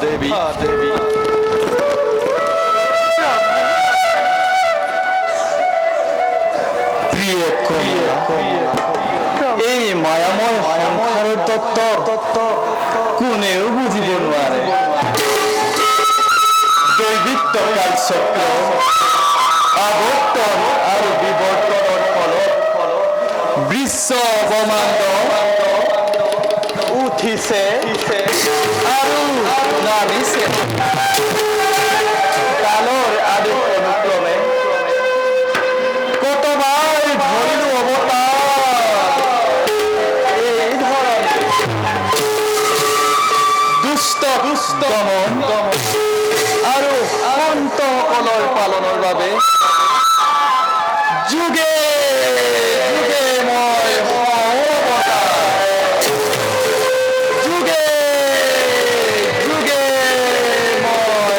देवी प्रिय এই মায়াময় সংসাৰেৰ তত্ত্ব কোনেও বুঝিব নোৱাৰে দৈবিত্ব কালচক্ৰ আবৰ্তন আৰু বিবৰ্তনৰ ফলত বিশ্ব ব্ৰহ্মাণ্ড উঠিছে আৰু নামিছে কালৰ আদেশ অনুক্ৰমে কতবাৰ ধৰিলো অৱতাৰ এই ধৰণে দুষ্ট দমন আৰু অন্তসকলৰ পালনৰ বাবে যুগে যুগে মই যুগে যুগে মই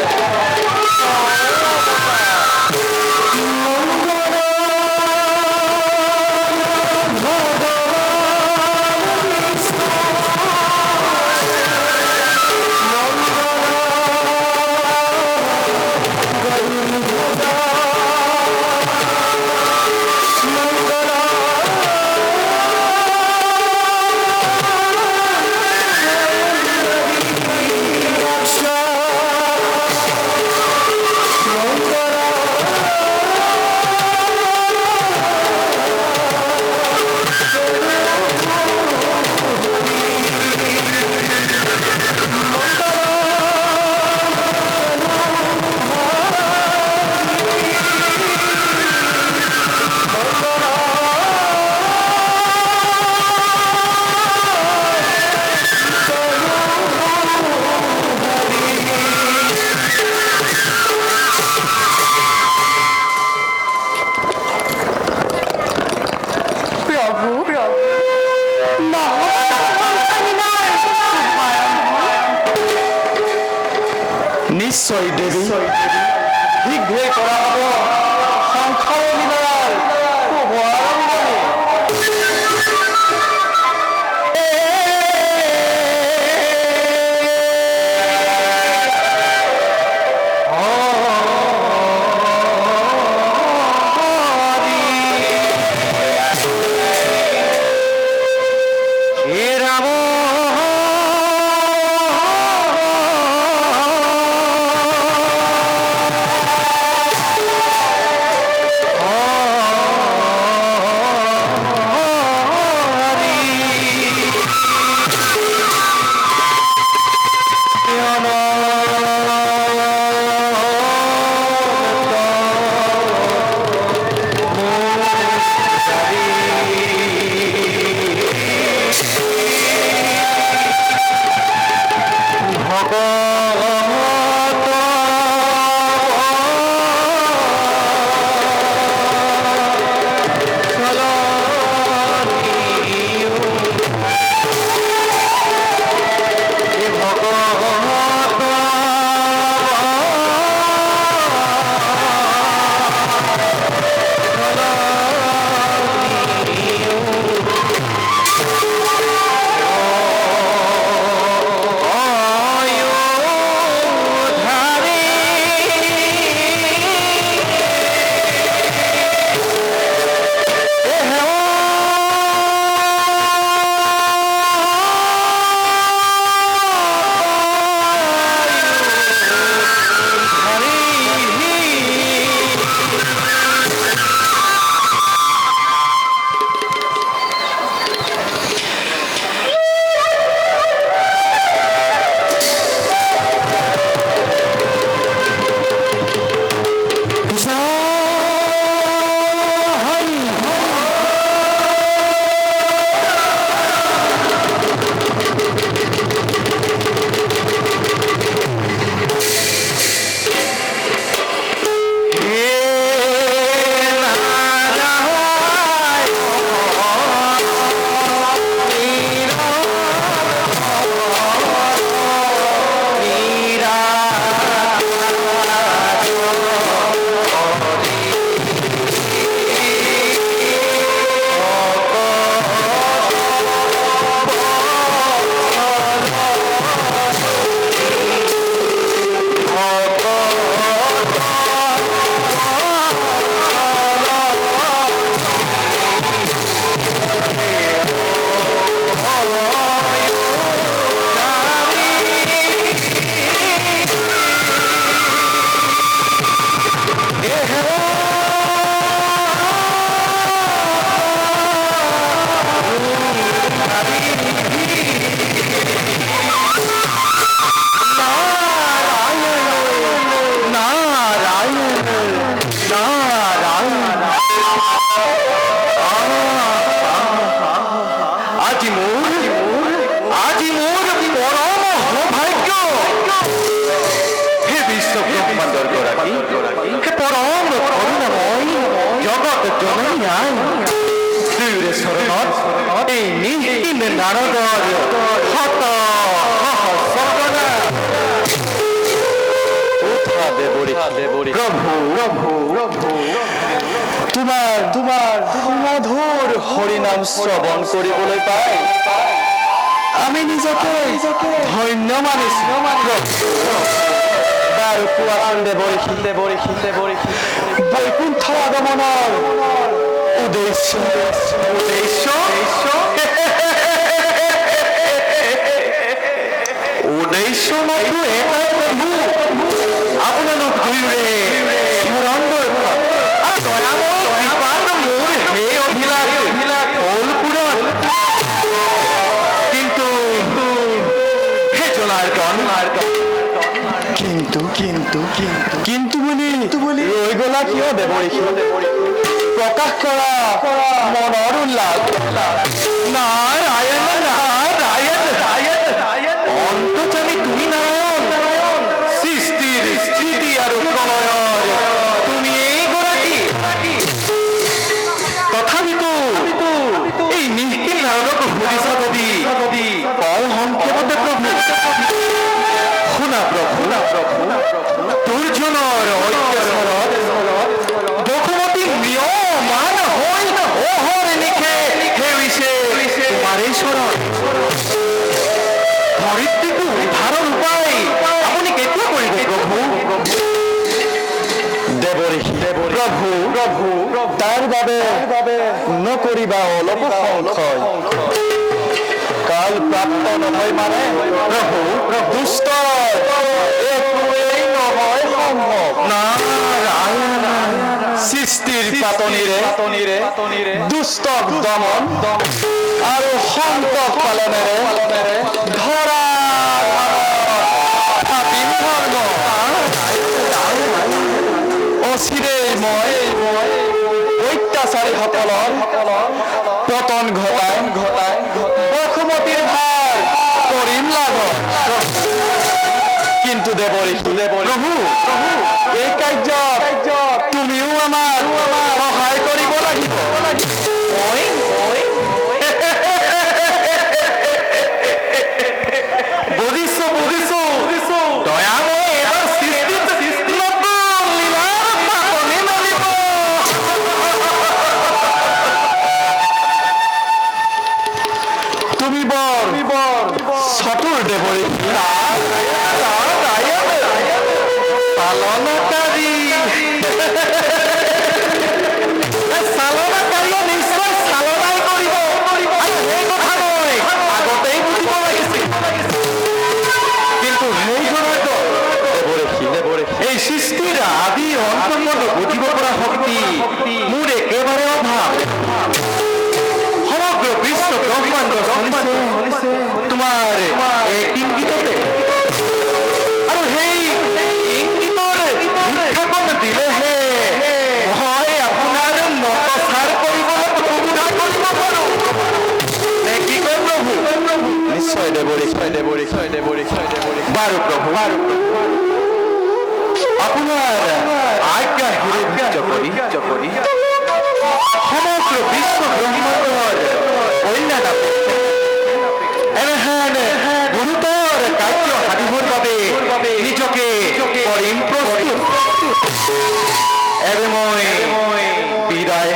নিশ্চয় দেৱী শীঘ্ৰেই কৰা হ'ব সংসাৰ লীলাৰ শুভ আৰম্ভণি। তোমাৰ হৰিনাম শ্ৰৱণ কৰিবলৈ পাই আমি নিজকে ধন্য মানিছো। বাৰু বৈকুণ্ঠ আগমনৰ উদ্দেশ্য মাত্ৰ এটাই প্ৰভু, আপোনালোক দুয়োৰে কিন্তু বুলি ৰৈ গলা কিয় দেৱৰী? প্ৰকাশ কৰা মনৰ উল্লাস। নাৰায়ণ অন্তৰ্যামী তুমি নাৰায়ণ, সৃষ্টিৰ স্থিতি আৰু প্ৰলয়ৰ তুমি এইগৰাকী। তথাপিতো এই নিষ্কিল নাৰদক সুধিছা যদি কওঁ সংক্ষেপতে প্ৰভু। শুনা প্ৰভু, দুৰ্জনৰ ঐক্যস্বৰত বসুমতী ম্ৰিয়মান হৈ অহৰ নিশে সেউছে তোমাৰেই চৰণ। ধৰিত্ৰীটো উদ্ধাৰৰ উপায় আপুনি কেতিয়া কৰিব প্ৰভু? প্ৰভু তাৰ বাবে নকৰিবা অলপ সংশয়। কাল প্ৰাপ্ত নহয় মানে প্ৰভু দুষ্ট একোৱেই নহয় সম্ভৱ। সৃষ্টিৰ পাতনিৰে দুষ্টক দমন আৰু সন্তক পালনেৰে ধৰা অচিৰেই মই অত্যাচাৰীসকলৰ পতন ঘটাই বসুমতীৰ ভাৰ কৰিম লাঘৱ। কিন্তু প্ৰভু এই কাৰ্যত তুমিও আমাৰ সহায় কৰিব লাগিব। বুজিছো দয়াময় এবাৰ সৃষ্টিত নতুন লীলাৰ পাতনি মেলিব। তুমি বৰ চতুৰ দেৱৰী চালনাকাৰীয়ে নিশ্চয় চালনাই কৰিব আৰু সেই কথা মই আগতেই বুজিব লাগিছিল। কিন্তু সেইজনতো এই সৃষ্টিৰ আদি অন্তৰ্গত বুজিব পৰা শক্তি মোৰ একেবাৰে অভাৱ। সমগ্ৰ বিশ্ব ব্ৰহ্মাণ্ড চলিছে তোমাৰ এক ইংগিততে, আৰু সেই ইংগিতৰ শিক্ষাকণ দিলেহে মই আপোনাৰ নতচাৰ কৰিবলৈ সুবিধা কৰিব পাৰোঁ। নে কি কয় প্ৰভু? নিশ্চয় দেৱৰী। বাৰু প্ৰভু, আপোনাৰ আজ্ঞা হিৰিভিত কৰি সমগ্ৰ বিশ্ব ব্ৰহ্মাণ্ডৰ কল্যাণ এনেহেন গুৰুতৰ কাৰ্য সাধিবৰ বাবে নিজকে কৰিম প্ৰস্তুত। এবে মই বিদায়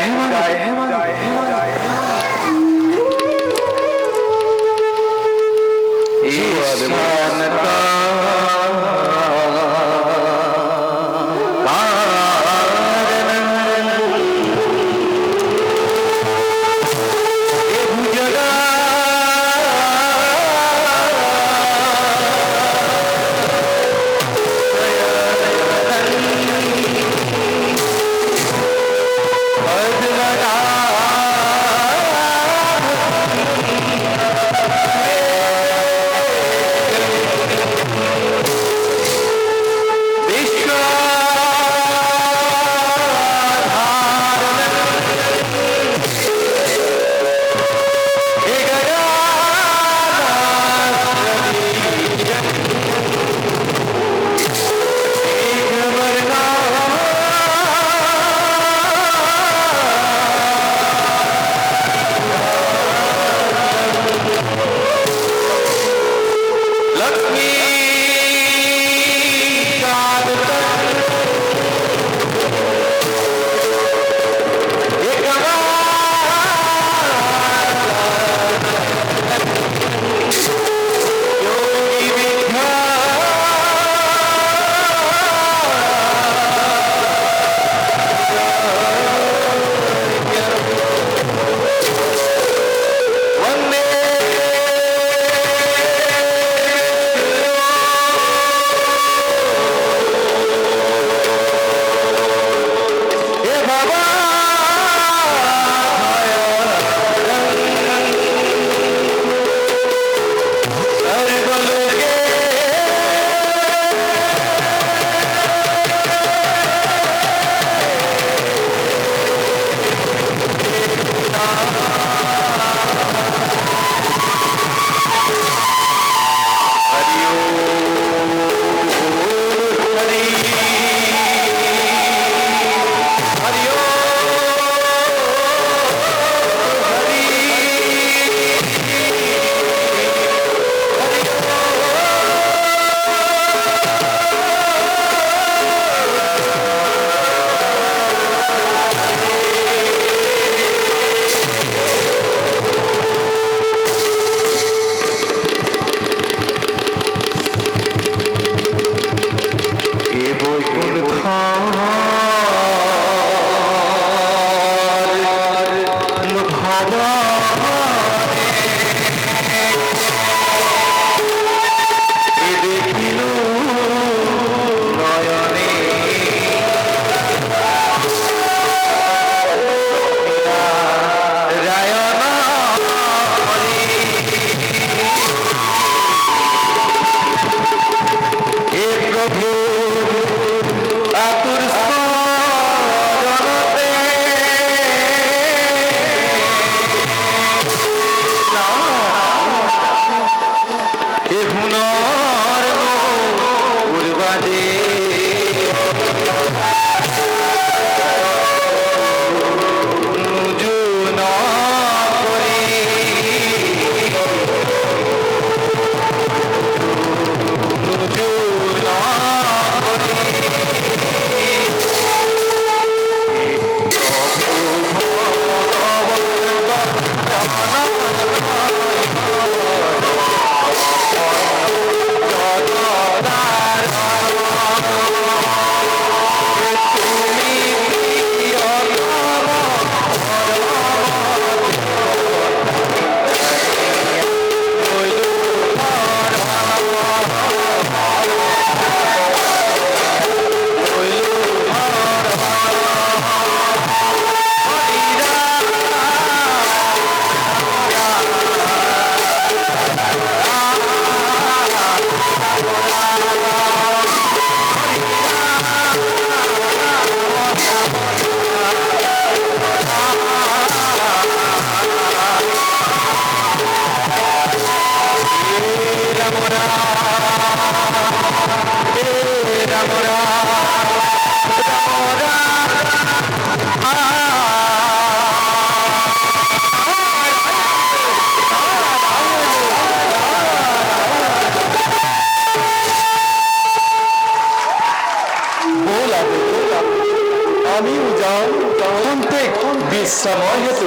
আমিও যাওঁ খন্তেক বিশ্ৰামৰ হেতু